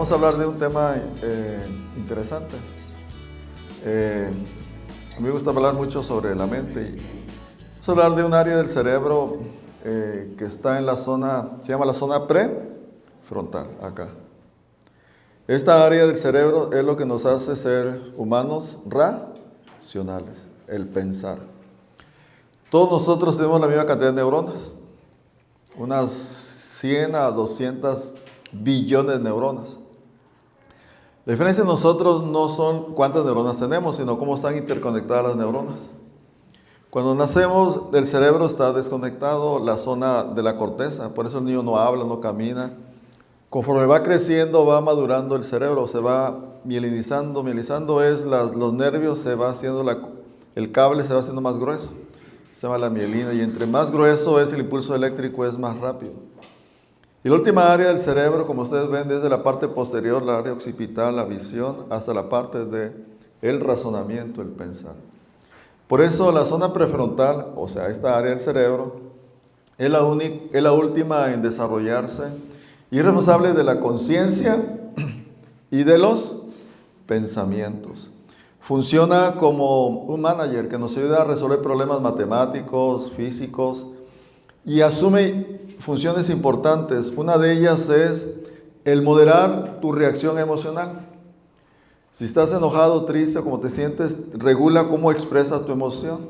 Vamos a hablar de un tema interesante. A mí me gusta hablar mucho sobre la mente y vamos a hablar de un área del cerebro que está en la zona, se llama la zona prefrontal, acá. Esta área del cerebro es lo que nos hace ser humanos racionales, el pensar. Todos nosotros tenemos la misma cantidad de neuronas, unas 100 a 200 billones de neuronas. La diferencia de nosotros no son cuántas neuronas tenemos, sino cómo están interconectadas las neuronas. Cuando nacemos, el cerebro está desconectado, la zona de la corteza, por eso el niño no habla, no camina. Conforme va creciendo, va madurando el cerebro, se va mielinizando. Mielinizando es los nervios, se va haciendo el cable se va haciendo más grueso. Se llama la mielina, y entre más grueso es el impulso eléctrico, es más rápido. Y la última área del cerebro, como ustedes ven, desde la parte posterior, la área occipital, la visión, hasta la parte del razonamiento, el pensar. Por eso la zona prefrontal, o sea, esta área del cerebro, es la última en desarrollarse y es responsable de la conciencia y de los pensamientos. Funciona como un manager que nos ayuda a resolver problemas matemáticos, físicos y asume funciones importantes. Una de ellas es el moderar tu reacción emocional. Si estás enojado, triste, como te sientes, regula cómo expresas tu emoción.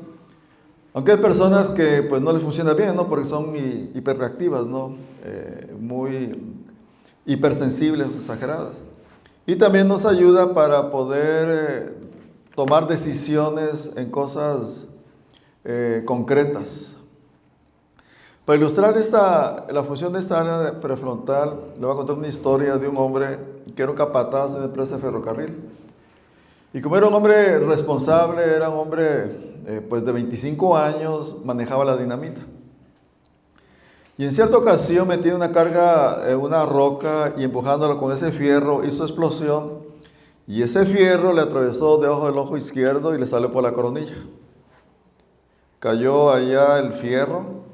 Aunque hay personas que pues no les funciona bien, ¿no? Porque son hiperreactivas, ¿no? Muy hipersensibles, exageradas. Y también nos ayuda para poder tomar decisiones en cosas concretas. Para ilustrar la función de esta área prefrontal, le voy a contar una historia de un hombre que era un capataz de una empresa de ferrocarril. Y como era un hombre responsable, era un hombre pues de 25 años, manejaba la dinamita. Y en cierta ocasión metiendo una carga, una roca y empujándola con ese fierro, hizo explosión. Y ese fierro le atravesó debajo del ojo izquierdo y le salió por la coronilla. Cayó allá el fierro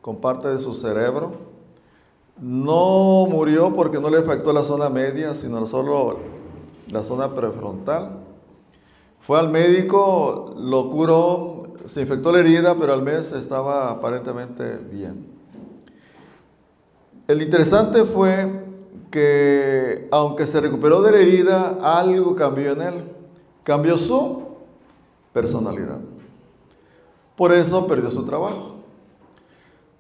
con parte de su cerebro. No murió porque no le afectó la zona media, sino solo la zona prefrontal. Fue al médico, lo curó, se infectó la herida, pero al mes estaba aparentemente bien. El interesante fue que, aunque se recuperó de la herida, algo cambió en él. Cambió su personalidad. Por eso perdió su trabajo.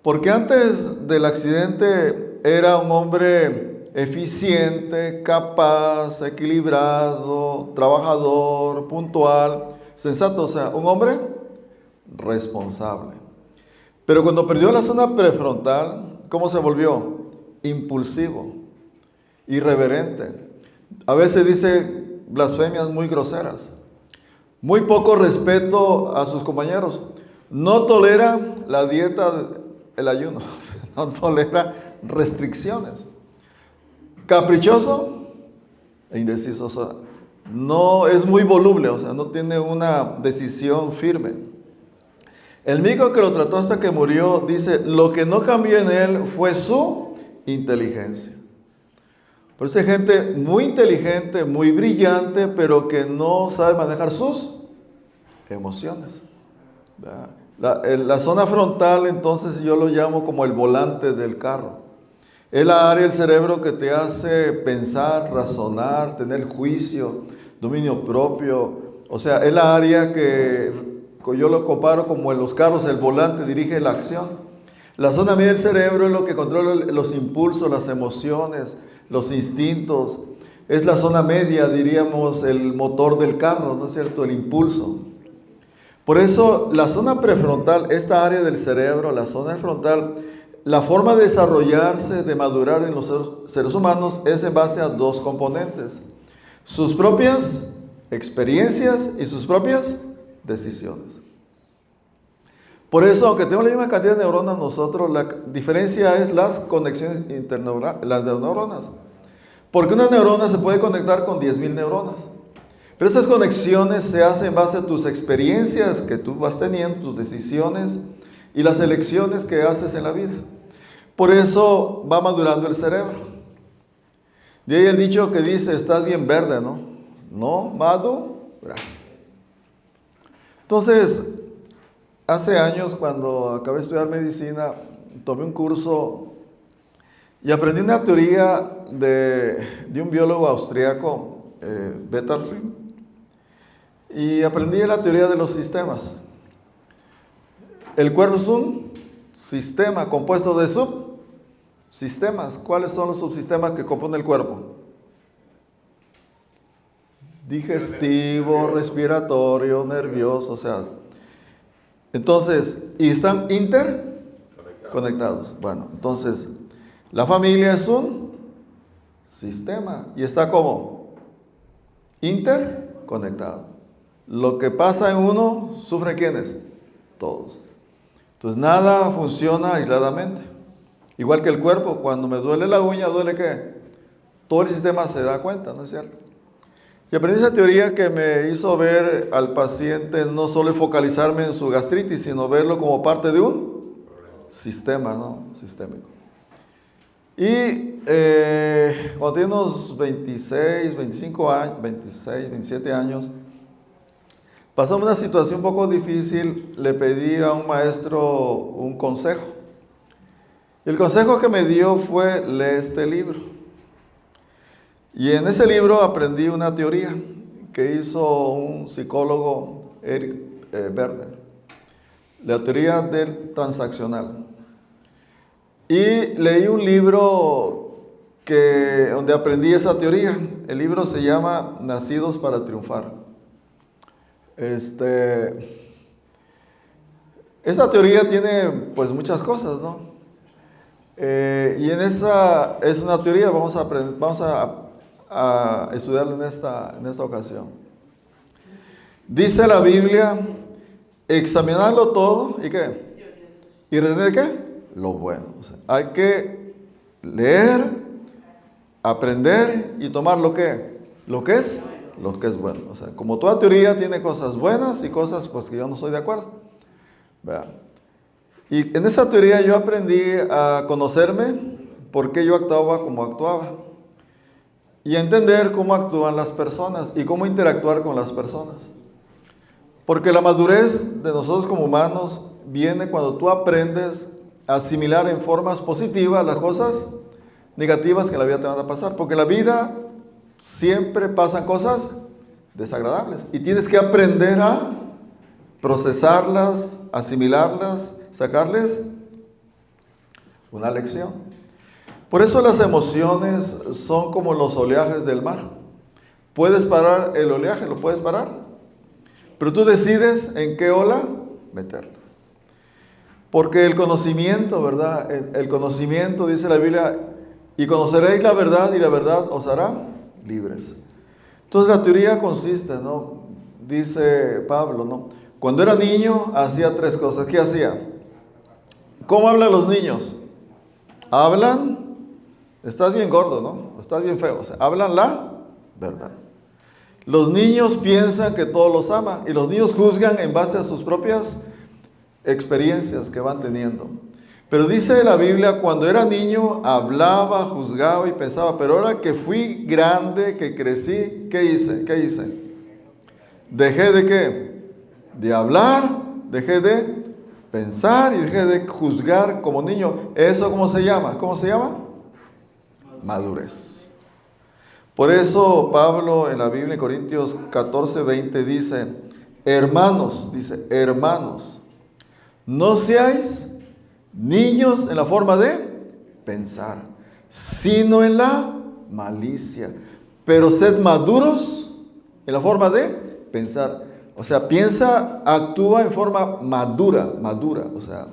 Porque antes del accidente era un hombre eficiente, capaz, equilibrado, trabajador, puntual, sensato, o sea, un hombre responsable. Pero cuando perdió la zona prefrontal, ¿cómo se volvió? Impulsivo, irreverente. A veces dice blasfemias muy groseras. Muy poco respeto a sus compañeros. No tolera la dieta, el ayuno, no tolera restricciones. Caprichoso e indeciso, o sea, no es muy voluble, o sea, no tiene una decisión firme. El médico que lo trató hasta que murió dice, lo que no cambió en él fue su inteligencia. Por eso hay gente muy inteligente, muy brillante, pero que no sabe manejar sus emociones. La zona frontal, entonces, yo lo llamo como el volante del carro. Es la área del cerebro que te hace pensar, razonar, tener juicio, dominio propio. O sea, es la área que yo lo comparo como en los carros, el volante dirige la acción. La zona media del cerebro es lo que controla los impulsos, las emociones, los instintos. Es la zona media, diríamos, el motor del carro, ¿no es cierto? El impulso. Por eso, la zona prefrontal, esta área del cerebro, la zona frontal, la forma de desarrollarse, de madurar en los seres humanos es en base a dos componentes. Sus propias experiencias y sus propias decisiones. Por eso, aunque tenemos la misma cantidad de neuronas nosotros, la diferencia es las conexiones interneurales, las de neuronas. Porque una neurona se puede conectar con 10,000 neuronas. Pero esas conexiones se hacen en base a tus experiencias que tú vas teniendo, tus decisiones y las elecciones que haces en la vida. Por eso va madurando el cerebro. De ahí el dicho que dice, estás bien verde, ¿no? No, maduras. Entonces, hace años cuando acabé de estudiar medicina, tomé un curso y aprendí una teoría de un biólogo austriaco, Bettelfried, y aprendí la teoría de los sistemas. El cuerpo es un sistema compuesto de subsistemas. ¿Cuáles son los subsistemas que componen el cuerpo? Digestivo, respiratorio, nervioso, o sea. Entonces, ¿y están interconectados? Bueno, entonces, la familia es un sistema y está como interconectado. Lo que pasa en uno, ¿sufren quiénes? Todos. Entonces, nada funciona aisladamente. Igual que el cuerpo, cuando me duele la uña, ¿duele qué? Todo el sistema se da cuenta, ¿no es cierto? Y aprendí esa teoría que me hizo ver al paciente no solo focalizarme en su gastritis, sino verlo como parte de un sistema, ¿no? Sistémico. Y cuando tenía unos 26, 25 años, 26, 27 años, pasamos una situación un poco difícil, le pedí a un maestro un consejo. Y el consejo que me dio fue, lee este libro. Y en ese libro aprendí una teoría que hizo un psicólogo, Eric Werner, la teoría del transaccional. Y leí un libro donde aprendí esa teoría. El libro se llama Nacidos para Triunfar. Esa teoría tiene pues muchas cosas, ¿no? Y en esa es una teoría, vamos a estudiarlo en esta ocasión. Dice la Biblia, examinarlo todo, ¿y qué? ¿Y retener qué? Lo bueno. O sea, hay que leer, aprender y tomar lo que es bueno. O sea, como toda teoría tiene cosas buenas y cosas pues que yo no estoy de acuerdo. Vean. Y en esa teoría yo aprendí a conocerme, por qué yo actuaba como actuaba. Y entender cómo actúan las personas y cómo interactuar con las personas. Porque la madurez de nosotros como humanos viene cuando tú aprendes a asimilar en formas positivas las cosas negativas que en la vida te van a pasar. Porque en la vida siempre pasan cosas desagradables. Y tienes que aprender a procesarlas, asimilarlas, sacarles una lección. Por eso las emociones son como los oleajes del mar. Puedes parar el oleaje, lo puedes parar, pero tú decides en qué ola meterlo. Porque el conocimiento, ¿verdad? El conocimiento, dice la Biblia, y conoceréis la verdad y la verdad os hará libres. Entonces la teoría consiste, ¿no? Dice Pablo, ¿no? Cuando era niño hacía tres cosas. ¿Qué hacía? ¿Cómo hablan los niños? Hablan. Estás bien gordo, ¿no? Estás bien feo. O sea, hablan la verdad. Los niños piensan que todos los aman y los niños juzgan en base a sus propias experiencias que van teniendo. Pero dice la Biblia, cuando era niño hablaba, juzgaba y pensaba, pero ahora que fui grande, que crecí, ¿qué hice? ¿Qué hice? Dejé de ¿qué? De hablar, dejé de pensar y dejé de juzgar como niño. ¿Eso cómo se llama? ¿Cómo se llama? Madurez. Por eso Pablo en la Biblia, en Corintios 14, 20 dice, hermanos, no seáis niños en la forma de pensar, sino en la malicia, pero sed maduros en la forma de pensar. O sea, actúa en forma madura, o sea,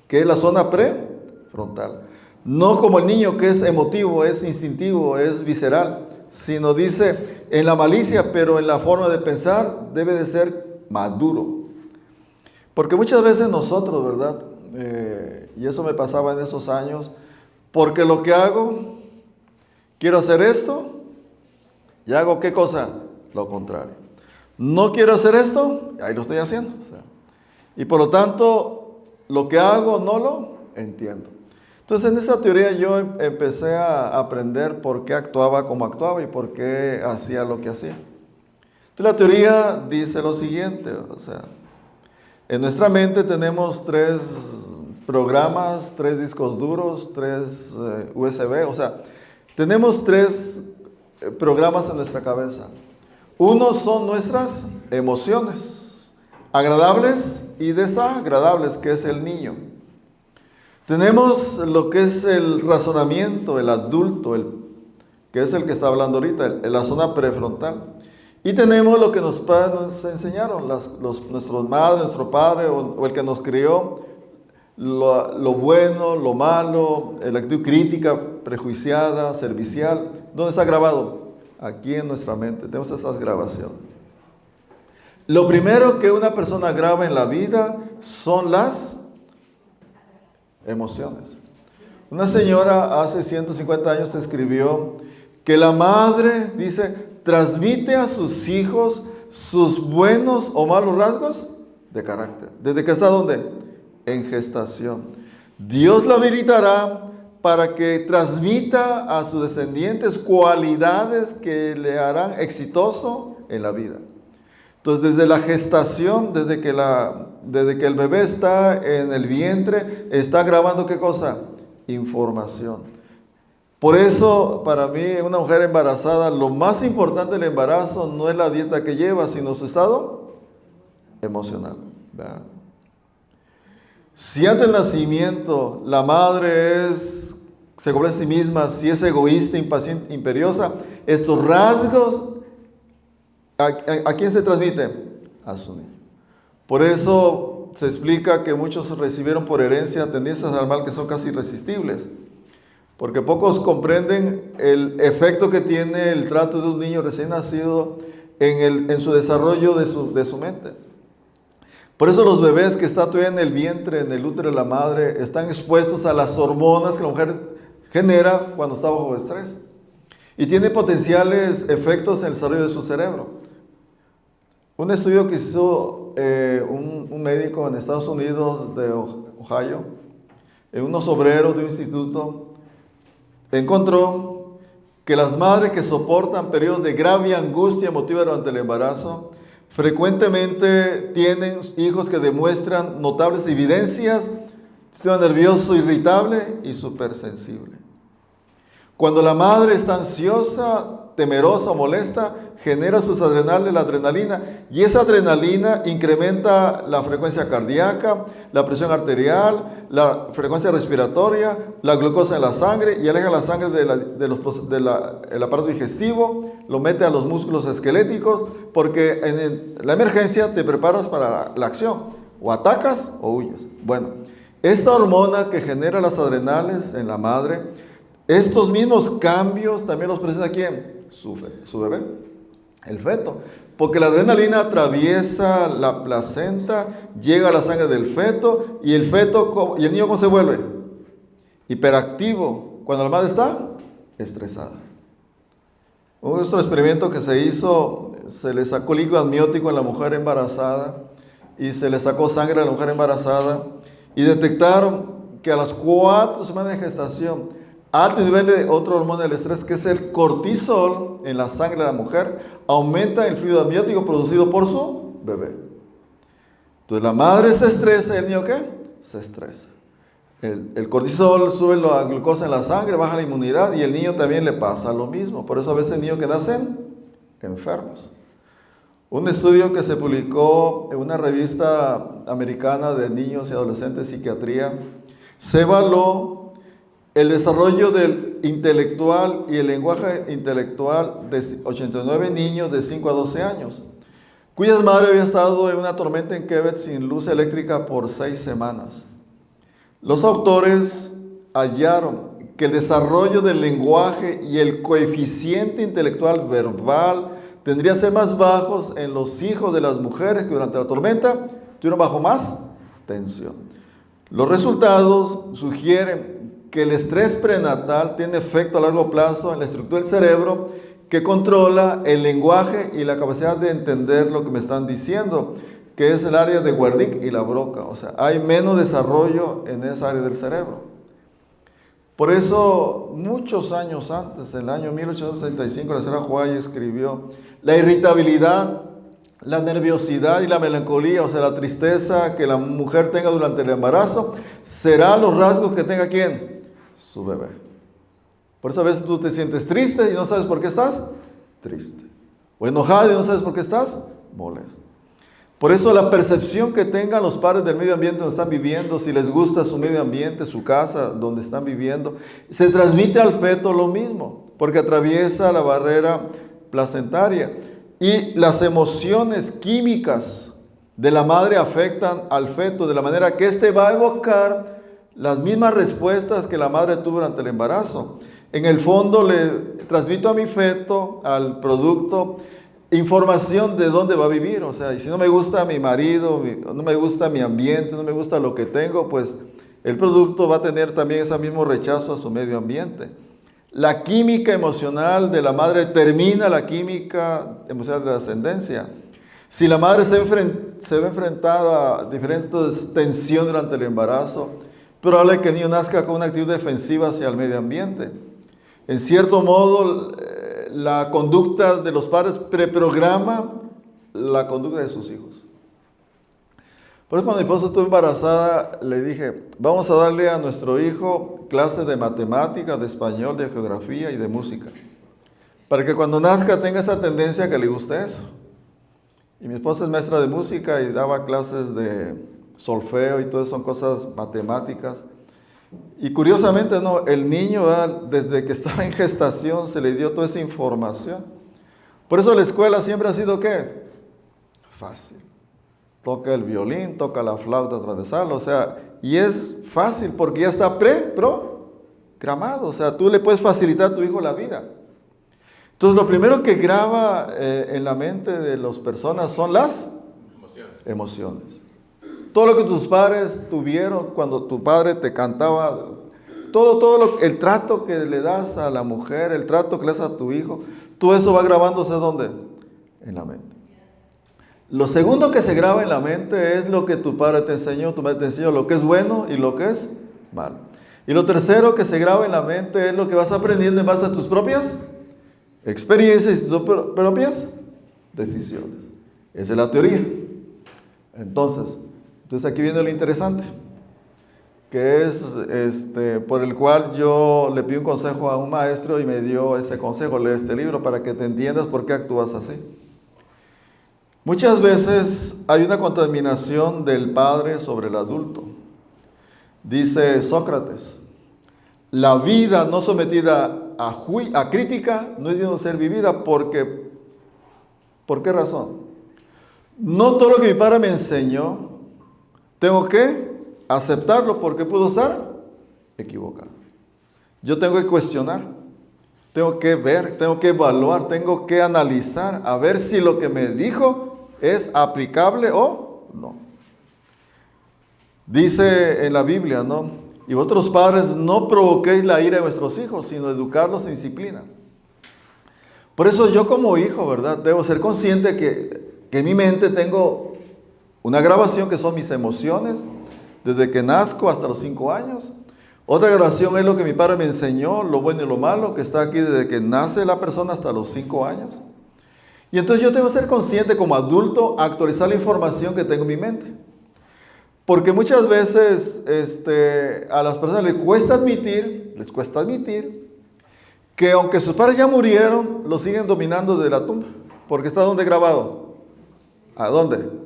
que es la zona prefrontal. No como el niño que es emotivo, es instintivo, es visceral, sino dice en la malicia, pero en la forma de pensar debe de ser maduro. Porque muchas veces nosotros, ¿verdad? Y eso me pasaba en esos años, porque lo que hago, quiero hacer esto, y hago ¿qué cosa? Lo contrario. No quiero hacer esto, ahí lo estoy haciendo. O sea, y por lo tanto, lo que hago no lo entiendo. Entonces, en esa teoría yo empecé a aprender por qué actuaba como actuaba y por qué hacía lo que hacía. Entonces, la teoría dice lo siguiente, o sea, en nuestra mente tenemos 3 programas, 3 discos duros, 3 USB, o sea, tenemos 3 programas en nuestra cabeza. Uno son nuestras emociones, agradables y desagradables, que es el niño. Tenemos lo que es el razonamiento, el adulto, que es el que está hablando ahorita, la zona prefrontal. Y tenemos lo que nos padres nos enseñaron, nuestros madres, nuestro padre o el que nos crió, lo bueno, lo malo, la actitud crítica, prejuiciada, servicial. ¿Dónde está grabado? Aquí en nuestra mente, tenemos esas grabaciones. Lo primero que una persona graba en la vida son las emociones. Una señora hace 150 años escribió que la madre, dice, transmite a sus hijos sus buenos o malos rasgos de carácter. ¿Desde que está dónde? En gestación. Dios la habilitará para que transmita a sus descendientes cualidades que le harán exitoso en la vida. Entonces, desde la gestación, desde que el bebé está en el vientre, está grabando ¿qué cosa? Información. Por eso, para mí, una mujer embarazada, lo más importante del embarazo no es la dieta que lleva, sino su estado emocional. ¿Verdad? Si antes del nacimiento la madre se cobra a sí misma, si es egoísta, impaciente, imperiosa, estos rasgos, ¿a quién se transmite? A su niño. Por eso se explica que muchos recibieron por herencia tendencias al mal que son casi irresistibles. Porque pocos comprenden el efecto que tiene el trato de un niño recién nacido en su desarrollo de su mente. Por eso los bebés que están todavía en el vientre, en el útero de la madre, están expuestos a las hormonas que la mujer genera cuando está bajo estrés. Y tiene potenciales efectos en el desarrollo de su cerebro. Un estudio que hizo un médico en Estados Unidos de Ohio, unos obreros de un instituto, encontró que las madres que soportan periodos de grave angustia emotiva durante el embarazo frecuentemente tienen hijos que demuestran notables evidencias de sistema nervioso irritable y supersensible. Cuando la madre está ansiosa, temerosa o molesta, genera sus adrenales, la adrenalina, y esa adrenalina incrementa la frecuencia cardíaca, la presión arterial, la frecuencia respiratoria, la glucosa en la sangre, y aleja la sangre del aparato digestivo, lo mete a los músculos esqueléticos, porque en la emergencia te preparas para la acción, o atacas o huyes. Bueno, esta hormona que genera las adrenales en la madre, estos mismos cambios también los presenta ¿quién? Su bebé, el feto. Porque la adrenalina atraviesa la placenta, llega a la sangre del feto y el niño ¿cómo se vuelve? Hiperactivo, cuando la madre está estresada. Otro experimento que se hizo, se le sacó líquido amniótico a la mujer embarazada y se le sacó sangre a la mujer embarazada y detectaron que a las 4 semanas de gestación, alto nivel de otra hormona del estrés, que es el cortisol en la sangre de la mujer, aumenta el fluido amniótico producido por su bebé. Entonces la madre se estresa, ¿y el niño qué? Se estresa. El cortisol sube la glucosa en la sangre, baja la inmunidad y el niño también le pasa lo mismo. Por eso a veces niños que nacen enfermos. Un estudio que se publicó en una revista americana de niños y adolescentes de psiquiatría, se evaluó el desarrollo del intelectual y el lenguaje intelectual de 89 niños de 5 a 12 años, cuyas madres habían estado en una tormenta en Quebec sin luz eléctrica por 6 semanas. Los autores hallaron que el desarrollo del lenguaje y el coeficiente intelectual verbal tendrían que ser más bajos en los hijos de las mujeres que durante la tormenta estuvieron bajo más tensión. Los resultados sugieren que el estrés prenatal tiene efecto a largo plazo en la estructura del cerebro que controla el lenguaje y la capacidad de entender lo que me están diciendo, que es el área de Wernicke y la Broca. O sea, hay menos desarrollo en esa área del cerebro. Por eso, muchos años antes, en el año 1865, la señora White escribió: la irritabilidad, la nerviosidad y la melancolía, o sea, la tristeza que la mujer tenga durante el embarazo, serán los rasgos que tenga ¿quién? Su bebé. Por eso a veces tú te sientes triste y no sabes por qué estás triste. O enojado y no sabes por qué estás molesto. Por eso la percepción que tengan los padres del medio ambiente donde están viviendo, si les gusta su medio ambiente, su casa donde están viviendo, se transmite al feto lo mismo, porque atraviesa la barrera placentaria. Y las emociones químicas de la madre afectan al feto de la manera que éste va a evocar las mismas respuestas que la madre tuvo durante el embarazo. En el fondo le transmito a mi feto, al producto, información de dónde va a vivir. O sea, y si no me gusta mi marido, no me gusta mi ambiente, no me gusta lo que tengo, pues el producto va a tener también ese mismo rechazo a su medio ambiente. La química emocional de la madre determina la química emocional de la ascendencia. Si la madre se ve enfrentada a diferentes tensiones durante el embarazo, probable que el niño nazca con una actitud defensiva hacia el medio ambiente. En cierto modo, la conducta de los padres preprograma la conducta de sus hijos. Por eso cuando mi esposa estuvo embarazada, le dije: vamos a darle a nuestro hijo clases de matemáticas, de español, de geografía y de música, para que cuando nazca tenga esa tendencia que le guste eso. Y mi esposa es maestra de música y daba clases de solfeo y todo eso, son cosas matemáticas. Y curiosamente, no, el niño, desde que estaba en gestación, se le dio toda esa información. Por eso la escuela siempre ha sido, ¿qué? Fácil. Toca el violín, toca la flauta transversal, o sea, y es fácil porque ya está programado, o sea, tú le puedes facilitar a tu hijo la vida. Entonces, lo primero que graba en la mente de las personas son las emociones. Todo lo que tus padres tuvieron cuando tu padre te cantaba, el trato que le das a la mujer, el trato que le das a tu hijo, todo eso va grabándose ¿dónde? En la mente. Lo segundo que se graba en la mente es lo que tu padre te enseñó, tu madre te enseñó, lo que es bueno y lo que es malo. Y lo tercero que se graba en la mente es lo que vas aprendiendo en base a tus propias experiencias y tus propias decisiones. Esa es la teoría. Entonces aquí viene lo interesante, que es por el cual yo le pido un consejo a un maestro y me dio ese consejo: lee este libro para que te entiendas por qué actúas así. Muchas veces hay una contaminación del padre sobre el adulto. Dice Sócrates: la vida no sometida a crítica no es digna de ser vivida porque, ¿por qué razón? No todo lo que mi padre me enseñó tengo que aceptarlo porque puedo estar equivocado. Yo tengo que cuestionar, tengo que ver, tengo que evaluar, tengo que analizar a ver si lo que me dijo es aplicable o no. Dice en la Biblia, ¿no? Y vosotros padres no provoquéis la ira de vuestros hijos, sino educarlos en disciplina. Por eso yo como hijo, ¿verdad? Debo ser consciente que en mi mente tengo una grabación que son mis emociones, desde que nazco hasta los 5 años. Otra grabación es lo que mi padre me enseñó, lo bueno y lo malo, que está aquí desde que nace la persona hasta los 5 años. Y entonces yo tengo que ser consciente como adulto, actualizar la información que tengo en mi mente. Porque muchas veces a las personas les cuesta admitir que aunque sus padres ya murieron, lo siguen dominando desde la tumba. Porque está ¿dónde grabado? ¿A dónde?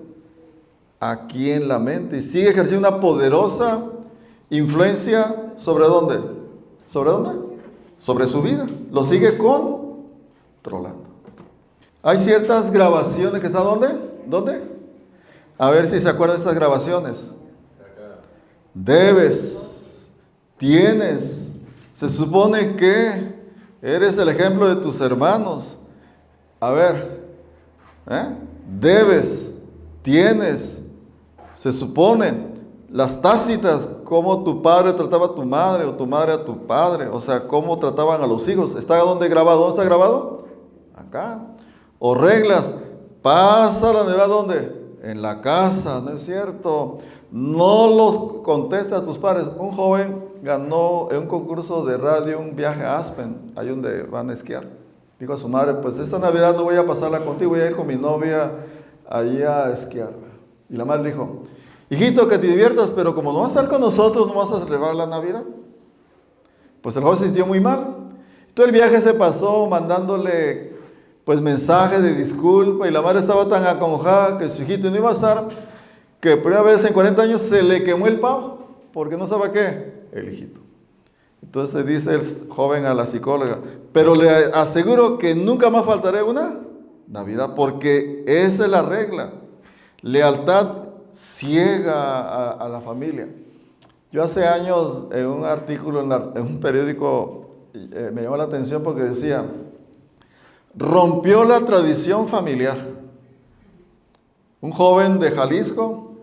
Aquí en la mente, y sigue ejerciendo una poderosa influencia ¿sobre dónde? ¿Sobre dónde? Sobre su vida. Lo sigue controlando. Hay ciertas grabaciones que están ¿dónde? ¿Dónde? A ver si se acuerdan de estas grabaciones. Debes, tienes, se supone que eres el ejemplo de tus hermanos. A ver, debes, tienes, se supone, las tácitas, cómo tu padre trataba a tu madre o tu madre a tu padre, o sea, cómo trataban a los hijos. ¿Está dónde grabado? ¿Dónde está grabado? Acá. O reglas, pasa la Navidad ¿dónde? En la casa, ¿no es cierto? No los contesta a tus padres. Un joven ganó en un concurso de radio un viaje a Aspen, ahí donde van a esquiar. Dijo a su madre, pues esta Navidad no voy a pasarla contigo, voy a ir con mi novia allí a esquiar. Y la madre dijo, hijito, que te diviertas, pero como no vas a estar con nosotros, no vas a celebrar la Navidad. Pues el joven se sintió muy mal. Todo el viaje se pasó mandándole pues mensajes de disculpa, y la madre estaba tan acongojada que su hijito no iba a estar, que por primera vez en 40 años se le quemó el pavo, porque no sabía qué, el hijito. Entonces dice el joven a la psicóloga, pero le aseguro que nunca más faltaré una Navidad, porque esa es la regla. Lealtad ciega a la familia. Yo hace años en un artículo en un periódico me llamó la atención porque decía, rompió la tradición familiar. Un joven de Jalisco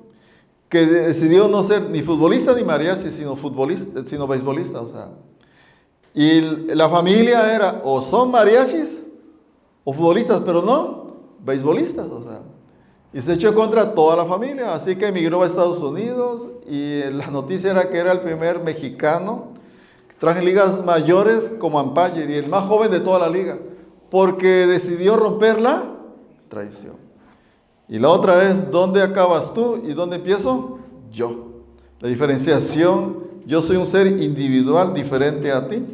que decidió no ser ni futbolista ni mariachi, sino beisbolista. O sea, y la familia era o son mariachis o futbolistas, pero no beisbolistas. O sea, y se echó contra toda la familia, así que emigró a Estados Unidos y la noticia era que era el primer mexicano que trajo en ligas mayores como umpire y el más joven de toda la liga, porque decidió romper la tradición. Y la otra es, ¿dónde acabas tú y dónde empiezo yo? La diferenciación, yo soy un ser individual diferente a ti.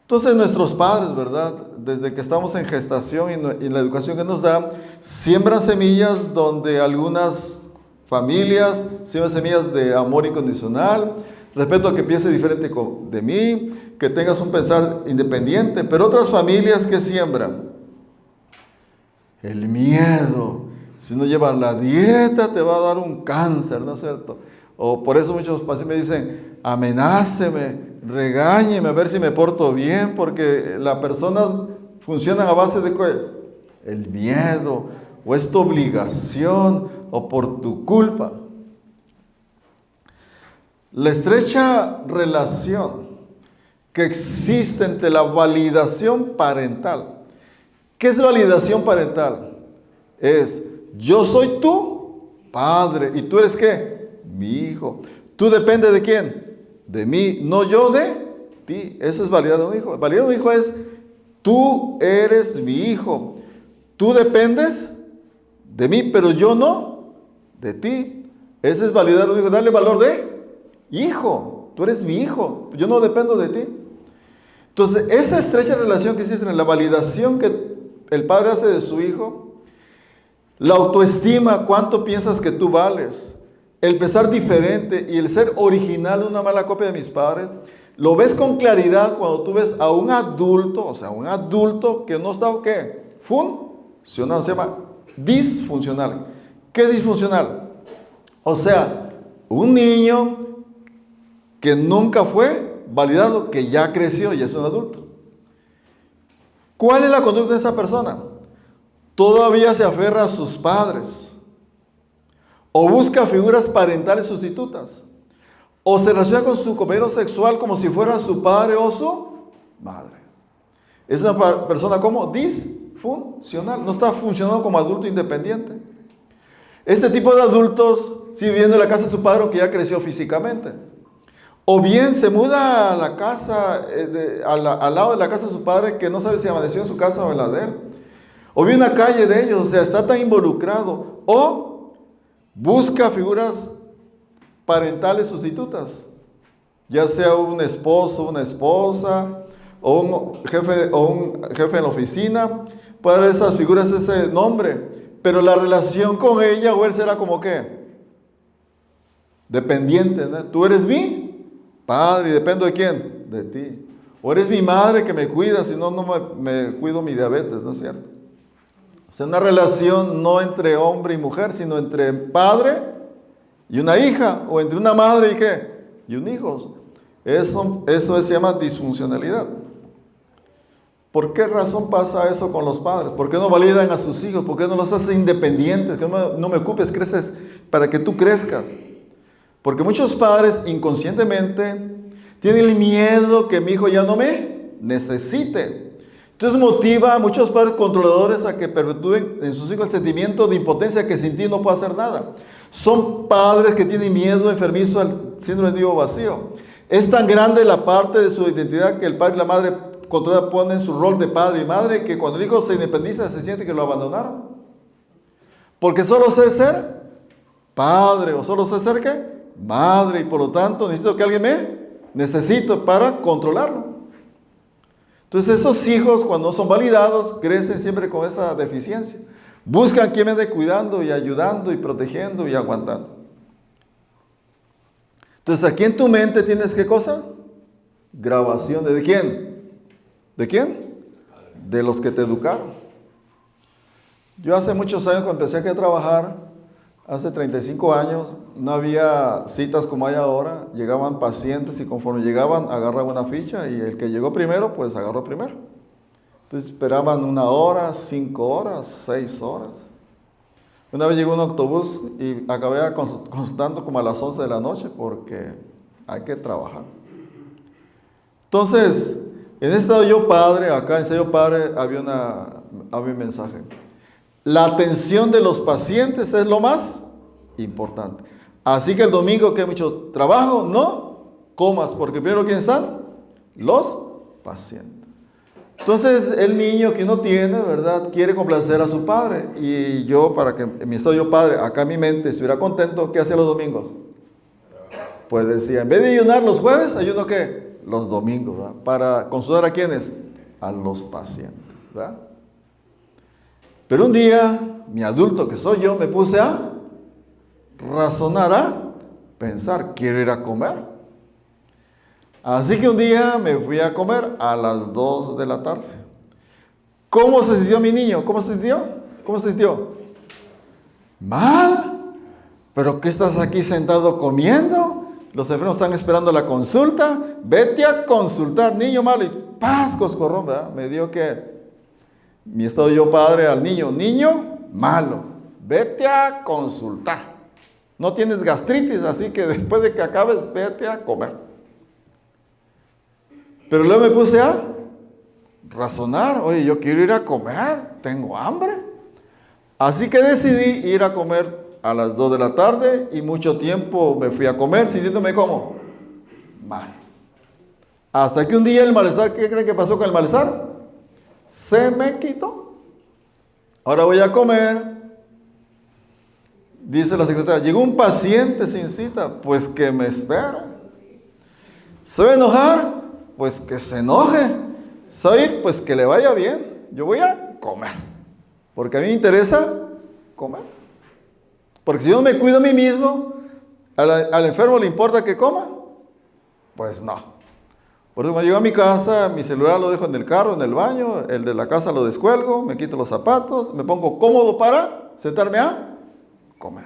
Entonces nuestros padres, ¿verdad? Desde que estamos en gestación y la educación que nos dan, siembran semillas donde algunas familias siembran semillas de amor incondicional, respeto a que piense diferente de mí, que tengas un pensar independiente, pero otras familias que siembran el miedo. Si no llevas la dieta te va a dar un cáncer, ¿no es cierto? O por eso muchos pacientes me dicen, amenáceme, regáñeme a ver si me porto bien, porque la persona funciona a base de ¿qué? El miedo, o es tu obligación, o por tu culpa. La estrecha relación que existe entre la validación parental. ¿Qué es validación parental? Es, yo soy tu padre, ¿y tú eres qué? Mi hijo. ¿Tú dependes de quién? De mí, no yo de ti. Eso es validar a un hijo. Validar a un hijo es, tú eres mi hijo. Tú dependes de mí, pero yo no de ti. Ese es validar a un hijo, darle valor de hijo. Tú eres mi hijo, yo no dependo de ti. Entonces, esa estrecha relación que existe en la validación que el padre hace de su hijo, la autoestima, cuánto piensas que tú vales, el pensar diferente y el ser original, una mala copia de mis padres, lo ves con claridad cuando tú ves a un adulto, o sea, un adulto que no está, ¿qué? Funcional, se llama disfuncional. ¿Qué es disfuncional? O sea, un niño que nunca fue validado, que ya creció y es un adulto. ¿Cuál es la conducta de esa persona? Todavía se aferra a sus padres, o busca figuras parentales sustitutas, o se relaciona con su compañero sexual como si fuera su padre o su madre. Es una persona como disfuncional, no está funcionando como adulto independiente. Este tipo de adultos sigue viviendo en la casa de su padre que ya creció físicamente. O bien se muda a la casa, al lado de la casa de su padre, que no sabe si amaneció en su casa o en la de él. O bien una calle de ellos, o sea, está tan involucrado. O busca figuras parentales sustitutas, ya sea un esposo, una esposa, o un jefe en la oficina. Puede haber esas figuras, ese nombre, pero la relación con ella o él será como ¿qué? Dependiente, ¿no? Tú eres mi padre y dependo de quién, de ti. O eres mi madre que me cuida, si no, no me cuido mi diabetes, ¿no es cierto? O sea, una relación no entre hombre y mujer, sino entre padre y una hija, o entre una madre y ¿qué? Y un hijo. Eso se llama disfuncionalidad. ¿Por qué razón pasa eso con los padres? ¿Por qué no validan a sus hijos? ¿Por qué no los hacen independientes? Que no me ocupes, creces para que tú crezcas. Porque muchos padres inconscientemente tienen el miedo que mi hijo ya no me necesite. Entonces motiva a muchos padres controladores a que perpetúen en sus hijos el sentimiento de impotencia que sin ti no puede hacer nada. Son padres que tienen miedo enfermizo al síndrome del nido vacío. Es tan grande la parte de su identidad que el padre y la madre controladora ponen su rol de padre y madre que cuando el hijo se independiza se siente que lo abandonaron. Porque solo sé ser padre o solo sé ser ¿qué? Madre, y por lo tanto necesito que alguien me necesito para controlarlo. Entonces esos hijos cuando no son validados crecen siempre con esa deficiencia. Buscan quien me esté cuidando y ayudando y protegiendo y aguantando. Entonces aquí en tu mente tienes ¿qué cosa? Grabación ¿de quién? ¿De quién? De los que te educaron. Yo hace muchos años cuando empecé aquí a trabajar, hace 35 años, no había citas como hay ahora, llegaban pacientes y conforme llegaban agarraban una ficha y el que llegó primero pues agarró primero. Entonces esperaban 1 hora, 5 horas, 6 horas. Una vez llegó un autobús y acabé consultando como a las 11 de la noche porque hay que trabajar. Entonces, en este estado yo padre, acá en Sello Padre había un mensaje. La atención de los pacientes es lo más importante. Así que el domingo que hay mucho trabajo, no comas, porque primero ¿quiénes están? Los pacientes. Entonces el niño que uno tiene, ¿verdad? Quiere complacer a su padre. Y yo, para que en mi estado yo padre, acá en mi mente estuviera contento, ¿qué hacía los domingos? Pues decía, en vez de ayunar los jueves, ayuno ¿qué? Los domingos, ¿verdad? Para consultar a ¿quiénes? A los pacientes, ¿verdad? Pero un día, mi adulto que soy yo, me puse a razonar, a pensar, quiero ir a comer. Así que un día me fui a comer a las 2 de la tarde. ¿Cómo se sintió mi niño? ¿Cómo se sintió? ¿Cómo se sintió? Mal. ¿Pero qué estás aquí sentado comiendo? Los enfermos están esperando la consulta. Vete a consultar, niño malo. Y paz, coscorrón, ¿verdad? Me dio que mi estado yo padre al niño. Niño malo. Vete a consultar. No tienes gastritis, así que después de que acabes, vete a comer. Pero luego me puse a razonar. Oye, yo quiero ir a comer, tengo hambre. Así que decidí ir a comer a las 2 de la tarde y mucho tiempo me fui a comer sintiéndome como mal. Hasta que un día el malestar, ¿qué creen que pasó con el malestar? Se me quitó. Ahora voy a comer. Dice la secretaria, llegó un paciente sin cita, pues que me espera. ¿Se va a enojar? Pues que se enoje. ¿Se va a ir? Pues que le vaya bien. Yo voy a comer. Porque a mí me interesa comer. Porque si yo no me cuido a mí mismo, ¿al enfermo le importa que coma? Pues no. Por eso cuando llego a mi casa, mi celular lo dejo en el carro, en el baño, el de la casa lo descuelgo, me quito los zapatos, me pongo cómodo para sentarme a comer.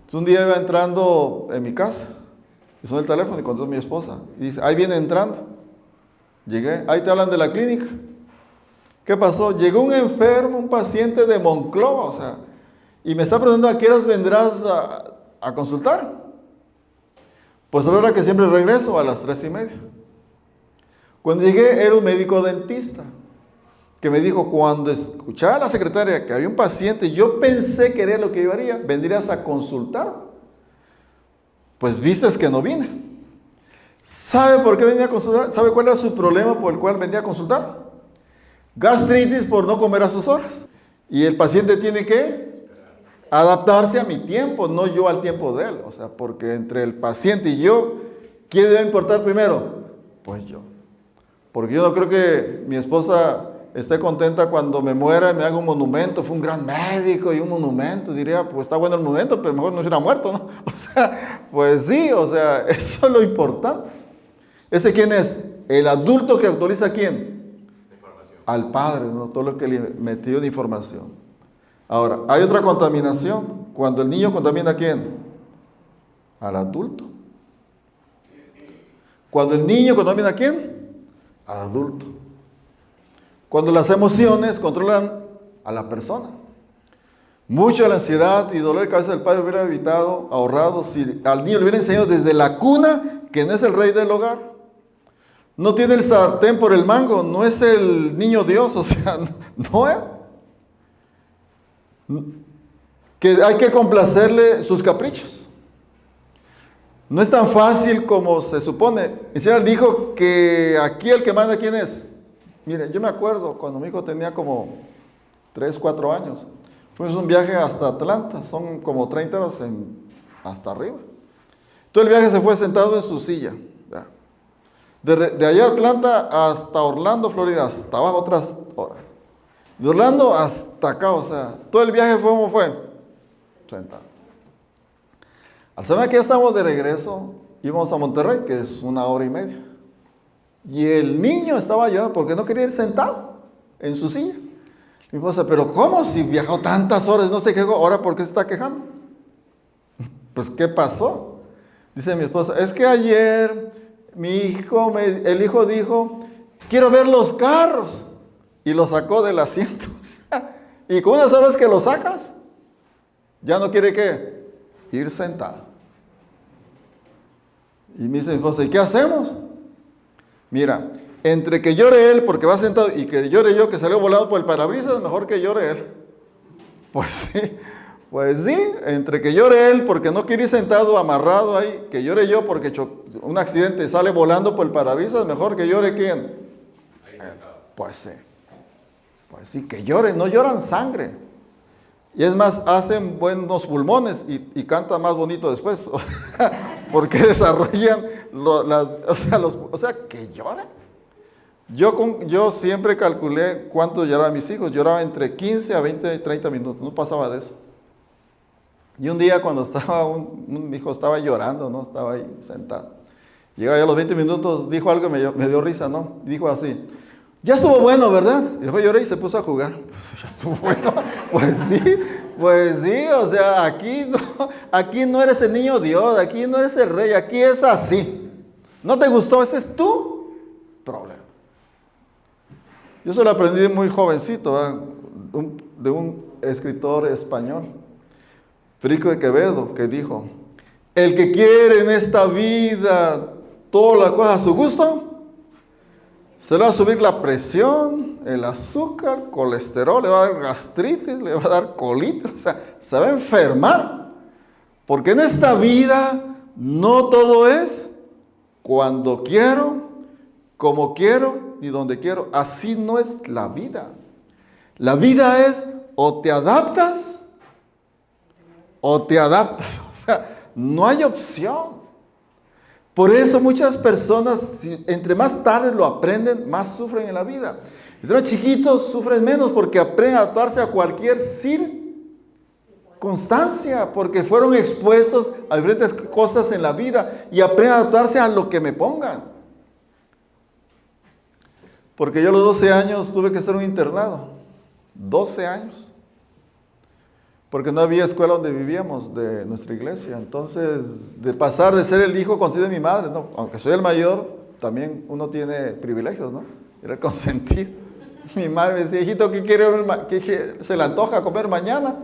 Entonces un día iba entrando en mi casa, y suena el teléfono y contestó mi esposa, y dice, ahí viene entrando. Llegué, ahí te hablan de la clínica. ¿Qué pasó? Llegó un enfermo, un paciente de Monclova, o sea, y me está preguntando a qué horas vendrás a consultar. Pues a la hora que siempre regreso, a las 3:30. Cuando llegué era un médico dentista, que me dijo, cuando escuchaba a la secretaria que había un paciente, yo pensé que era lo que yo haría, vendrías a consultar. Pues vistes que no vine. ¿Sabe por qué venía a consultar? ¿Sabe cuál era su problema por el cual venía a consultar? Gastritis por no comer a sus horas. Y el paciente tiene que adaptarse a mi tiempo, no yo al tiempo de él. O sea, porque entre el paciente y yo, ¿quién debe importar primero? Pues yo. Porque yo no creo que mi esposa esté contenta cuando me muera y me haga un monumento. Fue un gran médico y un monumento. Diría, pues está bueno el monumento, pero mejor no hubiera muerto, ¿no? O sea, pues sí, o sea, eso es lo importante. ¿Ese quién es? El adulto que autoriza a quién. Al padre, ¿no? Todo lo que le metió de información. Ahora, hay otra contaminación. Cuando el niño contamina a quién. Al adulto. Cuando el niño contamina a quién. Al adulto. Cuando las emociones controlan a la persona. Mucha de la ansiedad y dolor de cabeza del padre hubiera evitado, ahorrado, si al niño le hubiera enseñado desde la cuna que no es el rey del hogar. no tiene el sartén por el mango, no es el niño Dios, o sea, no es. Que hay que complacerle sus caprichos. No es tan fácil como se supone. El Señor dijo que aquí el que manda, ¿quién es? Miren, yo me acuerdo cuando mi hijo tenía como 3, 4 años. Fuimos un viaje hasta Atlanta, son como 30 horas hasta arriba. Todo el viaje se fue sentado en su silla. De allá a Atlanta hasta Orlando, Florida, hasta abajo otras horas. De Orlando hasta acá, o sea, todo el viaje fue como fue. Sentado. Al saber que ya estamos de regreso, íbamos a Monterrey, que es 1 hora y media. Y el niño estaba llorando porque no quería ir sentado en su silla. Mi esposa, pero ¿cómo? Si viajó tantas horas, no se quejó, ¿ahora por qué se está quejando? Pues, ¿qué pasó? Dice mi esposa, es que ayer el hijo dijo, quiero ver los carros. Y lo sacó del asiento. Y con unas horas que lo sacas, ya no quiere ¿qué? Ir sentado. Y me dice mi esposa, ¿y qué hacemos? Mira, entre que llore él porque va sentado y que llore yo que salió volando por el parabrisas, mejor que llore él. Pues sí, entre que llore él porque no quiere ir sentado, amarrado ahí, que llore yo porque un accidente sale volando por el parabrisas, mejor que llore ¿quién? Pues sí, que lloren, no lloran sangre. Y es más, hacen buenos pulmones y cantan más bonito después, porque desarrollan, o sea, que lloran. Yo siempre calculé cuánto lloraban mis hijos, lloraba entre 15 a 20, 30 minutos, no pasaba de eso. Y un día cuando mi hijo estaba llorando, ¿no? Estaba ahí sentado. Llegaba ya a los 20 minutos, dijo algo y me dio risa, ¿no? Y dijo así, ya estuvo bueno, ¿verdad? Y dejó llorar y se puso a jugar. Pues ya estuvo bueno. Pues sí, o sea, aquí no eres el niño Dios, aquí no eres el rey, aquí es así. ¿No te gustó? Ese es tu problema. Yo se lo aprendí muy jovencito, ¿verdad? De un escritor español, Federico de Quevedo, que dijo, el que quiere en esta vida todas las cosas a su gusto, se le va a subir la presión, el azúcar, colesterol, le va a dar gastritis, le va a dar colitis, o sea, se va a enfermar. Porque en esta vida no todo es cuando quiero, como quiero, ni donde quiero. Así no es la vida. La vida es o te adaptas o te adaptas. O sea, no hay opción. Por eso muchas personas, entre más tarde lo aprenden, más sufren en la vida. Entre los chiquitos sufren menos porque aprenden a adaptarse a cualquier circunstancia, porque fueron expuestos a diferentes cosas en la vida y aprenden a adaptarse a lo que me pongan. Porque yo a los 12 años tuve que estar en un internado. 12 años. Porque no había escuela donde vivíamos de nuestra iglesia. Entonces, de pasar de ser el hijo consentido de mi madre, ¿no? Aunque soy el mayor, también uno tiene privilegios, ¿no? Era el consentido. Mi madre me decía, hijito, ¿qué se le antoja comer mañana?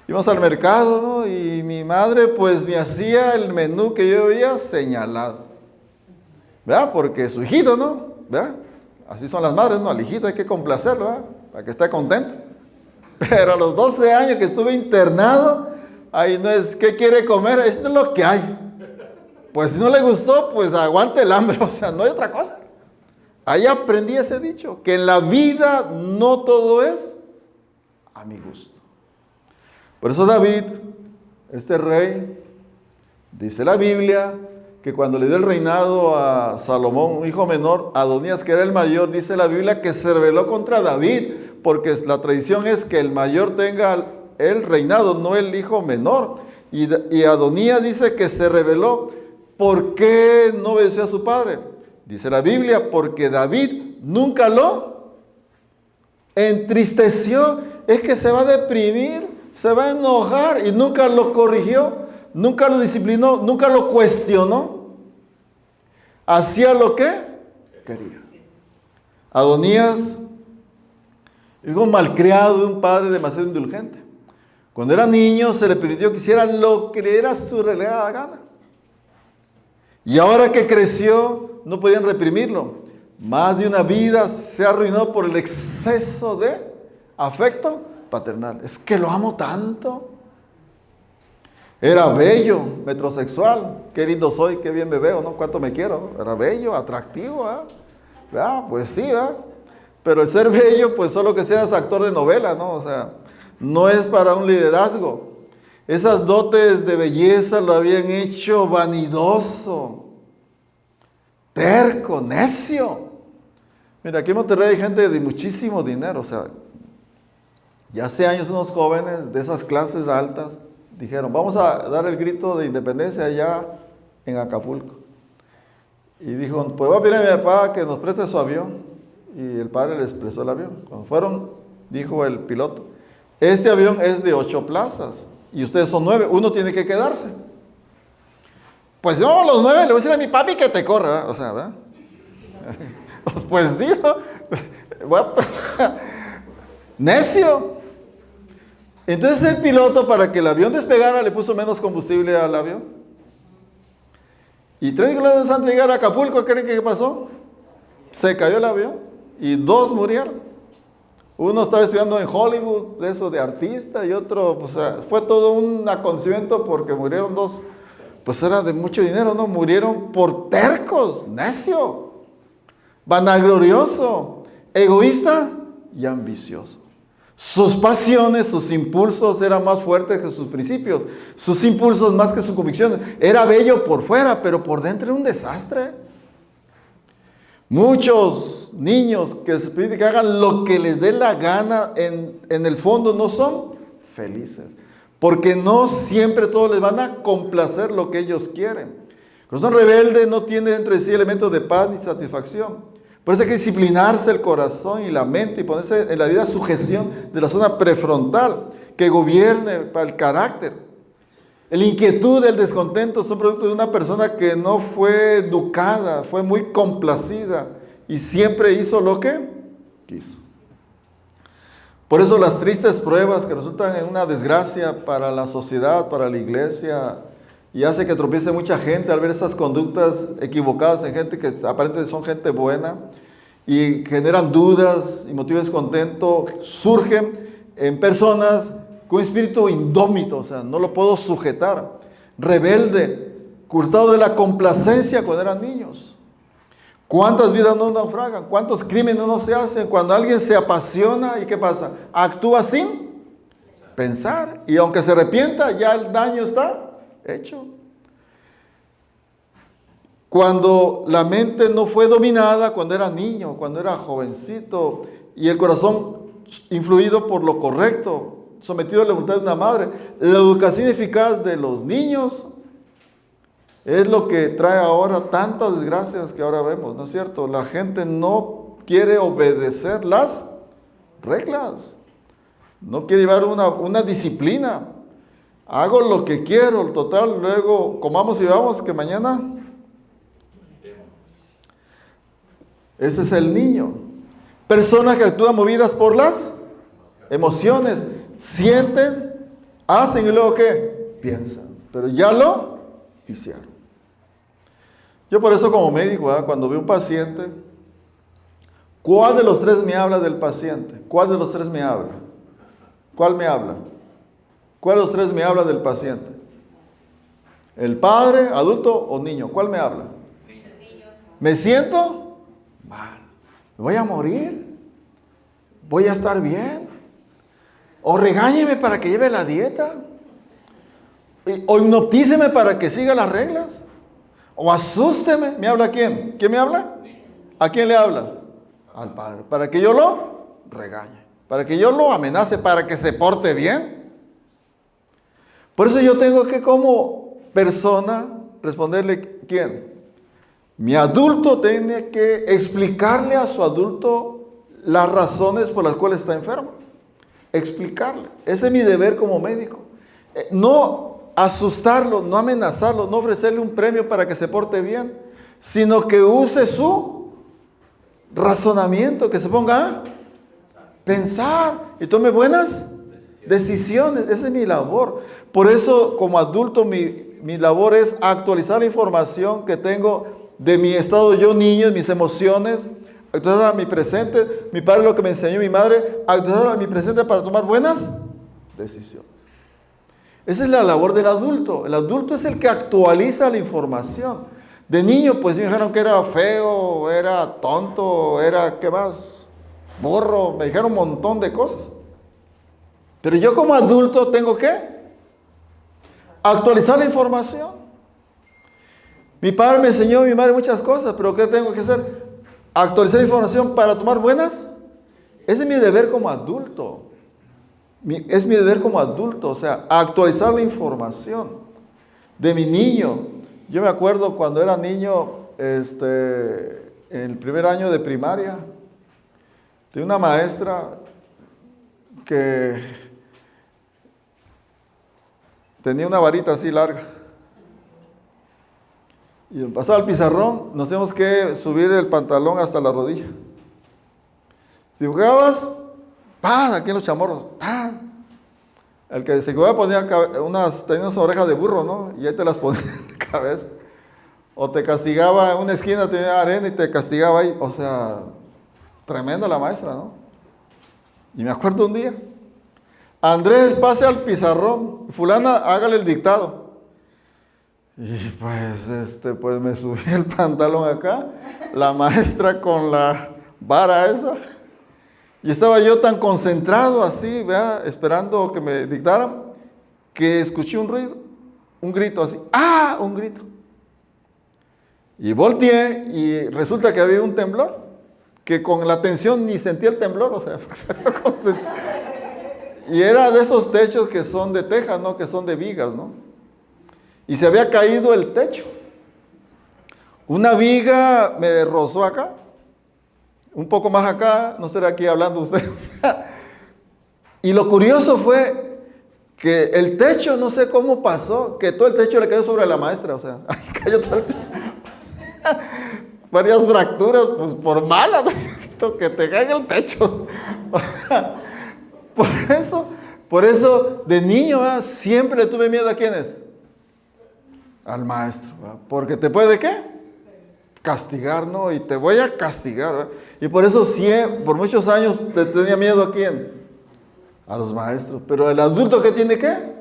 Íbamos al mercado, ¿no? Y mi madre, pues, me hacía el menú que yo veía señalado. ¿Verdad? Porque su hijito, ¿no? ¿Verdad? Así son las madres, ¿no? Al hijito hay que complacerlo, ¿verdad? Para que esté contento. Pero a los 12 años que estuve internado, ahí no es, ¿qué quiere comer? Esto es lo que hay. Pues si no le gustó, pues aguante el hambre, o sea, no hay otra cosa. Ahí aprendí ese dicho, que en la vida no todo es a mi gusto. Por eso David, este rey, dice la Biblia, que cuando le dio el reinado a Salomón, un hijo menor, Adonías, que era el mayor, dice la Biblia que se rebeló contra David, porque la tradición es que el mayor tenga el reinado, no el hijo menor. Y Adonías dice que se rebeló. ¿Por qué no obedeció a su padre? Dice la Biblia, porque David nunca lo entristeció. Es que se va a deprimir, se va a enojar y nunca lo corrigió, nunca lo disciplinó, nunca lo cuestionó. Hacía lo que quería. Adonías, hijo malcriado de un padre demasiado indulgente. Cuando era niño se le permitió que hiciera lo que le era su relegada gana. Y ahora que creció, no podían reprimirlo. Más de una vida se ha arruinado por el exceso de afecto paternal. Es que lo amo tanto. Era bello, metrosexual. Qué lindo soy, qué bien me veo, ¿no? Cuánto me quiero. Era bello, atractivo, ¿verdad? Pues sí, ¿verdad? Pero el ser bello, pues solo que seas actor de novela, ¿no? O sea, no es para un liderazgo. Esas dotes de belleza lo habían hecho vanidoso, terco, necio. Mira, aquí en Monterrey hay gente de muchísimo dinero, o sea, ya hace años unos jóvenes de esas clases altas dijeron, vamos a dar el grito de independencia allá en Acapulco. Y dijo, pues voy a pedir a mi papá que nos preste su avión. Y el padre les prestó el avión. Cuando fueron, dijo el piloto, este avión es de 8 plazas y ustedes son 9, uno tiene que quedarse. Pues yo los 9 le voy a decir a mi papi que te corra, ¿verdad? O sea, ¿verdad? Pues sí, ¿no? Bueno, necio. Entonces el piloto, para que el avión despegara, le puso menos combustible al avión. Y 3 kilómetros antes de llegar a Acapulco, ¿creen que qué pasó? Se cayó el avión y 2 murieron. Uno estaba estudiando en Hollywood, eso de artista, y otro, pues fue todo un acontecimiento porque murieron 2, pues era de mucho dinero, ¿no? Murieron por tercos, necio, vanaglorioso, egoísta y ambicioso. Sus pasiones, sus impulsos eran más fuertes que sus principios, sus impulsos más que sus convicciones. Era bello por fuera, pero por dentro era un desastre. Muchos niños que se piden que hagan lo que les dé la gana, en el fondo no son felices, porque no siempre todos les van a complacer lo que ellos quieren. Cuando son rebeldes no tiene dentro de sí elementos de paz ni satisfacción. Por eso hay que disciplinarse el corazón y la mente y ponerse en la vida sujeción de la zona prefrontal que gobierne para el carácter. La inquietud, el descontento son producto de una persona que no fue educada, fue muy complacida y siempre hizo lo que quiso. Por eso las tristes pruebas que resultan en una desgracia para la sociedad, para la iglesia, y hace que tropiece mucha gente al ver esas conductas equivocadas en gente que aparentemente son gente buena y generan dudas y motivos de descontento, surgen en personas con espíritu indómito, o sea, no lo puedo sujetar, rebelde, curtado de la complacencia cuando eran niños. ¿Cuántas vidas no naufragan? ¿Cuántos crímenes no se hacen? Cuando alguien se apasiona, ¿y qué pasa? Actúa sin pensar, y aunque se arrepienta, ya el daño está hecho. Cuando la mente no fue dominada, cuando era niño, cuando era jovencito, y el corazón influido por lo correcto, sometido a la voluntad de una madre, la educación eficaz de los niños es lo que trae ahora tantas desgracias que ahora vemos, ¿no es cierto? La gente no quiere obedecer las reglas, no quiere llevar una disciplina. Hago lo que quiero, total, luego comamos y vamos, que mañana. Ese es el niño. Personas que actúan movidas por las emociones, sienten, hacen y luego ¿qué? Piensan, pero ya lo hicieron. Yo por eso como médico, cuando veo un paciente, ¿cuál de los 3 me habla del paciente? ¿Cuál de los 3 me habla? ¿Cuál me habla? ¿Cuál de los 3 me habla del paciente? ¿El padre, adulto o niño? ¿Cuál me habla? Niño. ¿Me siento mal? ¿Me voy a morir? ¿Voy a estar bien? ¿O regáñeme para que lleve la dieta? ¿O hipnotíceme para que siga las reglas? ¿O asústeme? ¿Me habla quién? ¿Quién me habla? ¿A quién le habla? Al padre. Para que yo lo regañe, para que yo lo amenace, para que se porte bien. Por eso yo tengo que como persona responderle, ¿quién? Mi adulto tiene que explicarle a su adulto las razones por las cuales está enfermo. Explicarle. Ese es mi deber como médico. No asustarlo, no amenazarlo, no ofrecerle un premio para que se porte bien, sino que use su razonamiento, que se ponga a pensar y tome buenas decisiones. Esa es mi labor. Por eso, como adulto, mi labor es actualizar la información que tengo de mi estado yo niño, de mis emociones, actualizar a mi presente. Mi padre, lo que me enseñó mi madre, actualizar a mi presente para tomar buenas decisiones. Esa es la labor del adulto. El adulto es el que actualiza la información. De niño, pues me dijeron que era feo, era tonto, era, ¿qué más? Burro, me dijeron un montón de cosas. Pero yo como adulto tengo que actualizar la información. Mi padre me enseñó, mi madre, muchas cosas, pero ¿qué tengo que hacer? Actualizar la información para tomar buenas. Ese es mi deber como adulto. Es mi deber como adulto, o sea, actualizar la información de mi niño. Yo me acuerdo cuando era niño, en el primer año de primaria, tenía una maestra que tenía una varita así larga. Y pasaba el pizarrón, nos teníamos que subir el pantalón hasta la rodilla. Si jugabas, ¡pam!, aquí en los chamorros, ¡pam! El que se jugaba ponía tenía unas orejas de burro, ¿no? Y ahí te las ponía en la cabeza. O te castigaba en una esquina, tenía arena y te castigaba ahí. O sea, tremenda la maestra, ¿no? Y me acuerdo un día, Andrés, pase al pizarrón, fulana, hágale el dictado. Y pues me subí el pantalón acá, la maestra con la vara esa, y estaba yo tan concentrado así, ¿verdad?, esperando que me dictaran, que escuché un ruido, un grito así, ¡ah!, un grito. Y volteé y resulta que había un temblor, que con la tensión ni sentí el temblor, o sea, y era de esos techos que son de tejas, ¿no?, que son de vigas, ¿no? Y se había caído el techo. Una viga me rozó acá, un poco más acá, no estaré aquí hablando ustedes. Y lo curioso fue que el techo, no sé cómo pasó, que todo el techo le cayó sobre la maestra, o sea, cayó todo el techo. Varias fracturas, pues por mala, ¿no?, que te caiga el techo. Por eso de niño, ¿verdad?, siempre le tuve miedo a ¿quiénes? Al maestro, ¿verdad? Porque te puede, ¿qué?, castigar, ¿no? Y te voy a castigar, ¿verdad? Y por eso por muchos años te tenía miedo a ¿quién? A los maestros. Pero el adulto, ¿qué tiene que?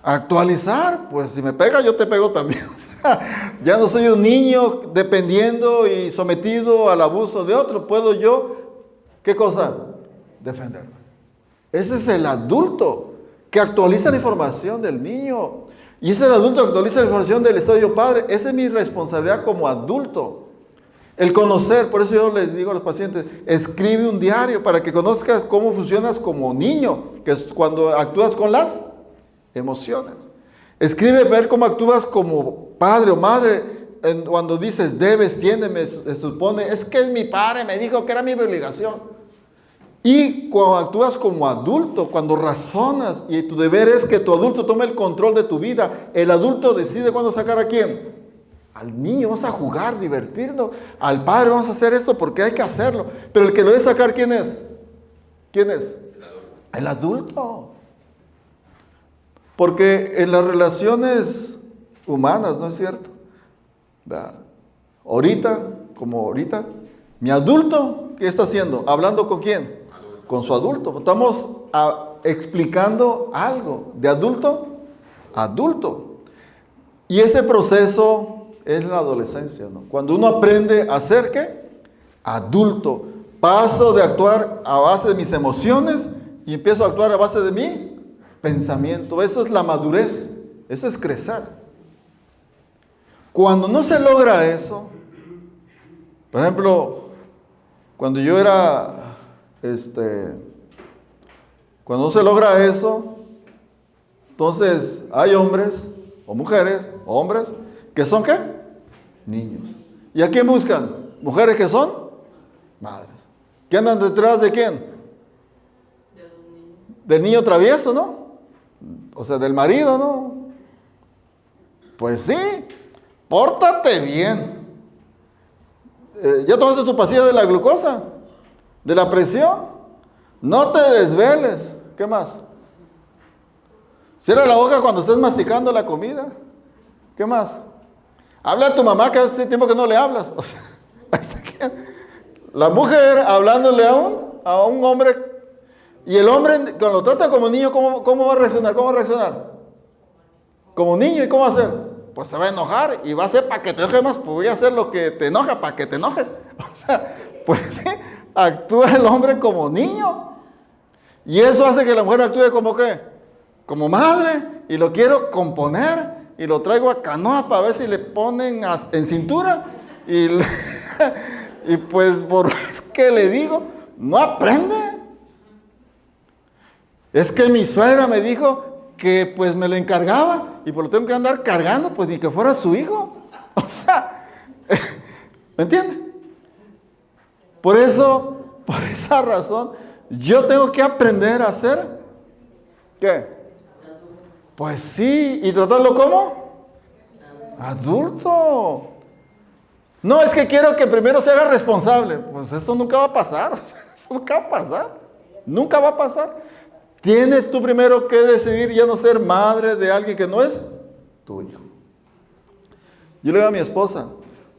Actualizar. Pues si me pega, yo te pego también. O sea, ya no soy un niño dependiendo y sometido al abuso de otro. Puedo yo, ¿qué cosa? Defenderme. Ese es el adulto que actualiza la información del niño. Y ese adulto que actualiza la información del Estadio Padre. Esa es mi responsabilidad como adulto. El conocer, por eso yo les digo a los pacientes, escribe un diario para que conozcas cómo funcionas como niño, que es cuando actúas con las emociones. Escribe ver cómo actúas como padre o madre, cuando dices debes, tienes, me supone, es que mi padre me dijo que era mi obligación. Y cuando actúas como adulto, cuando razonas, y tu deber es que tu adulto tome el control de tu vida, el adulto decide cuándo sacar a quién. Al niño, vamos a jugar, divertirnos. Al padre, vamos a hacer esto porque hay que hacerlo. Pero el que lo debe sacar, ¿quién es? ¿Quién es? El adulto. Porque en las relaciones humanas, ¿no es cierto? Ahorita, mi adulto, ¿qué está haciendo? ¿Hablando con quién? Con su adulto. Estamos explicando algo de adulto a adulto. Y ese proceso es la adolescencia, ¿no? Cuando uno aprende a ser, ¿qué? Adulto. Paso de actuar a base de mis emociones y empiezo a actuar a base de mi pensamiento. Eso es la madurez. Eso es crecer. Cuando no se logra eso, por ejemplo, cuando yo era, cuando no se logra eso, entonces hay hombres o mujeres, o hombres, que son ¿qué? Niños. ¿Y a quién buscan? Mujeres que son madres. ¿Que andan detrás de quién? Del niño travieso, ¿no? O sea, del marido, ¿no? Pues sí, pórtate bien. ¿Ya tomaste tu pastilla de la glucosa? ¿De la presión? No te desveles. ¿Qué más? Cierra la boca cuando estés masticando la comida. ¿Qué más? Habla a tu mamá, que hace tiempo que no le hablas. O sea, Ahí está quién. La mujer hablándole a un hombre, y el hombre cuando lo trata como niño, ¿cómo va a reaccionar? ¿Cómo va a reaccionar? Como niño, ¿y cómo va a hacer? Pues se va a enojar y va a hacer para que te enojes más, pues voy a hacer lo que te enoja para que te enojes. O sea, pues sí, actúa el hombre como niño. Y eso hace que la mujer actúe como ¿qué? Como madre, y lo quiero componer, y lo traigo a Canoa para ver si le ponen en cintura, y, y pues por es que le digo, no aprende. Es que mi suegra me dijo que pues me lo encargaba, y por lo tengo que andar cargando, pues ni que fuera su hijo. O sea, ¿me entiende? Por esa razón, yo tengo que aprender a hacer, ¿qué? Pues sí, y tratarlo como adulto. No, es que quiero que primero se haga responsable. Pues eso nunca va a pasar. Eso nunca va a pasar. Nunca va a pasar. Tienes tú primero que decidir ya no ser madre de alguien que no es tu hijo. Yo le digo a mi esposa,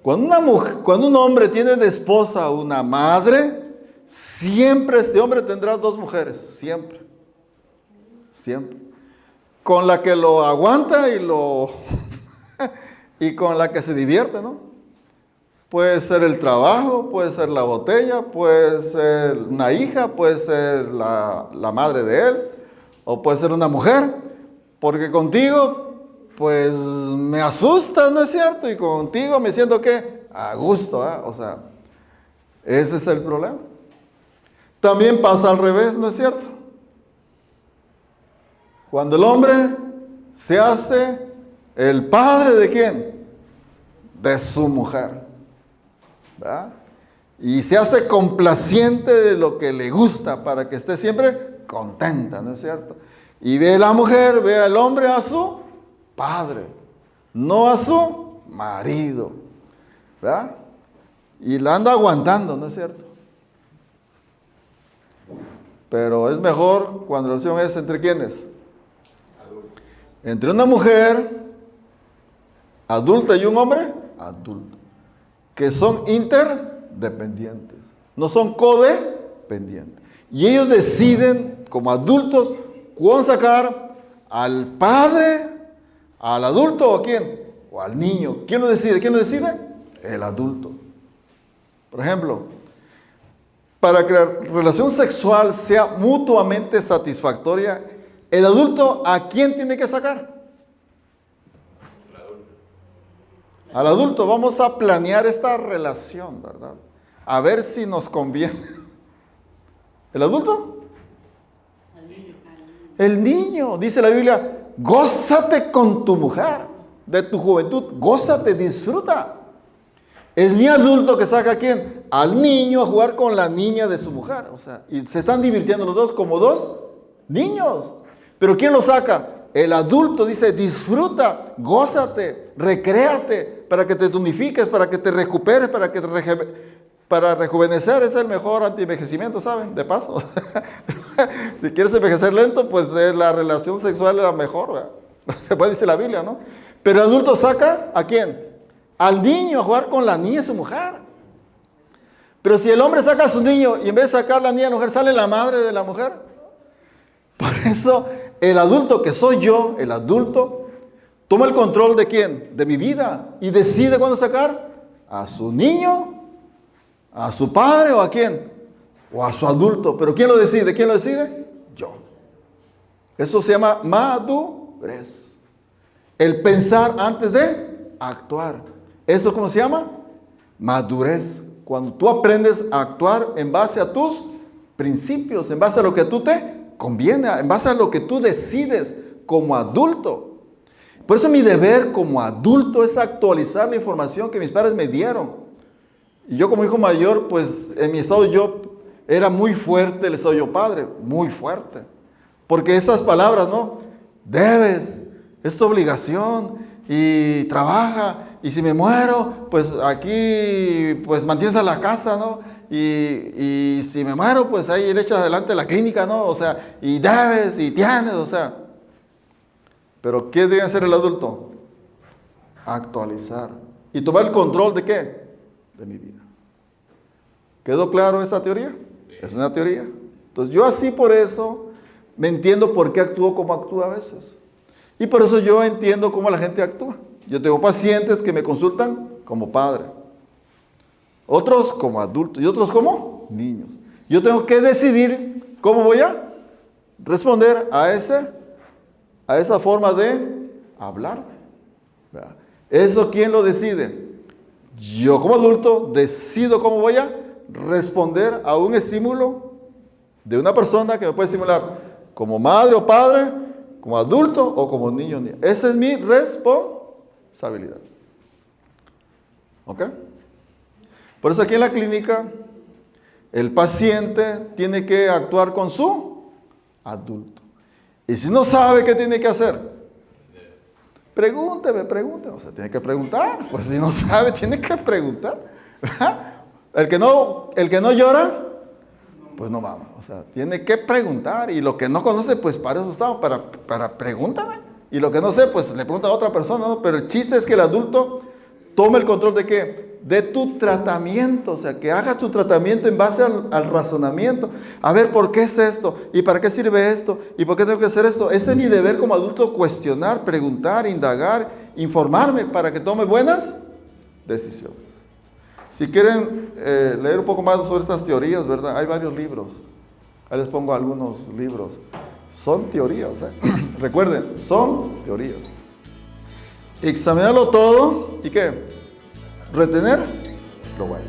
cuando un hombre tiene de esposa una madre, siempre este hombre tendrá dos mujeres. Siempre. Siempre. Con la que lo aguanta y con la que se divierte, ¿no? Puede ser el trabajo, puede ser la botella, puede ser una hija, puede ser la madre de él, o puede ser una mujer, porque contigo, pues me asusta, ¿no es cierto? Y contigo me siento, ¿qué? A gusto, ¿eh? O sea, ese es el problema. También pasa al revés, ¿no es cierto? Cuando el hombre se hace el padre ¿de quién? De su mujer. ¿Verdad? Y se hace complaciente de lo que le gusta para que esté siempre contenta, ¿no es cierto? Y ve la mujer, ve al hombre a su padre, no a su marido. ¿Verdad? Y la anda aguantando, ¿no es cierto? Pero es mejor cuando la relación es entre quiénes. Entre una mujer adulta y un hombre adulto, que son interdependientes, no son codependientes. Y ellos deciden como adultos cuándo sacar al padre, al adulto o a quién, o al niño. ¿Quién lo decide? ¿Quién lo decide? El adulto. Por ejemplo, para que la relación sexual sea mutuamente satisfactoria, el adulto ¿a quién tiene que sacar? Al adulto. Vamos a planear esta relación, ¿verdad? A ver si nos conviene. ¿El adulto? El niño. Dice la Biblia, gózate con tu mujer de tu juventud, gózate, disfruta. Es mi adulto que saca ¿a quién? Al niño a jugar con la niña de su mujer. O sea, y se están divirtiendo los dos como dos niños. Pero ¿quién lo saca? El adulto dice, disfruta, gózate, recréate, para que te tonifiques, para que te recuperes, para rejuvenecer. Es el mejor anti-envejecimiento, ¿saben? De paso. Si quieres envejecer lento, pues la relación sexual es la mejor, ¿verdad? Se puede decir la Biblia, ¿no? Pero el adulto saca ¿a quién? Al niño a jugar con la niña de su mujer. Pero si el hombre saca a su niño y en vez de sacar la niña de la mujer, sale la madre de la mujer. Por eso el adulto que soy yo, el adulto, toma el control ¿de quién? De mi vida. Y decide cuándo sacar a su niño, a su padre o a quién. O a su adulto. ¿Pero quién lo decide? ¿Quién lo decide? Yo. Eso se llama madurez. El pensar antes de actuar. ¿Eso cómo se llama? Madurez. Cuando tú aprendes a actuar en base a tus principios, en base a lo que tú te conviene, en base a lo que tú decides como adulto. Por eso mi deber como adulto es actualizar la información que mis padres me dieron. Y yo como hijo mayor, pues en mi estado yo era muy fuerte, el estado yo padre, muy fuerte. Porque esas palabras, ¿no? Debes, es tu obligación y trabaja. Y si me muero, pues aquí, pues mantienes a la casa, ¿no? Y si me muero, pues ahí le echas adelante la clínica, ¿no? O sea, y debes, y tienes, o sea. Pero ¿qué debe hacer el adulto? Actualizar. ¿Y tomar el control de qué? De mi vida. ¿Quedó claro esta teoría? Es una teoría. Entonces yo así por eso me entiendo por qué actúo como actúo a veces. Y por eso yo entiendo cómo la gente actúa. Yo tengo pacientes que me consultan como padre, otros como adultos y otros como niños. Yo tengo que decidir cómo voy a responder a esa forma de hablar. ¿Verdad? ¿Eso quién lo decide? Yo como adulto decido cómo voy a responder a un estímulo de una persona que me puede estimular como madre o padre, como adulto o como niño. Esa es mi responsabilidad. ¿Ok? Por eso aquí en la clínica el paciente tiene que actuar con su adulto. Y si no sabe qué tiene que hacer, pregúnteme. O sea, tiene que preguntar. Pues si no sabe, tiene que preguntar. El que no llora, pues no mama. O sea, tiene que preguntar. Y lo que no conoce, pues para eso estamos, para pregúntame. Y lo que no sé, pues le pregunta a otra persona, ¿no? Pero el chiste es que el adulto tome el control de ¿qué? De tu tratamiento. O sea, que haga tu tratamiento en base al razonamiento. A ver, ¿por qué es esto? ¿Y para qué sirve esto? ¿Y por qué tengo que hacer esto? Ese es mi deber como adulto, cuestionar, preguntar, indagar, informarme para que tome buenas decisiones. Si quieren leer un poco más sobre estas teorías, ¿verdad? Hay varios libros. Ahí les pongo algunos libros. Son teorías, ¿eh? Recuerden, son teorías. Examinarlo todo y ¿qué? Retener lo bueno.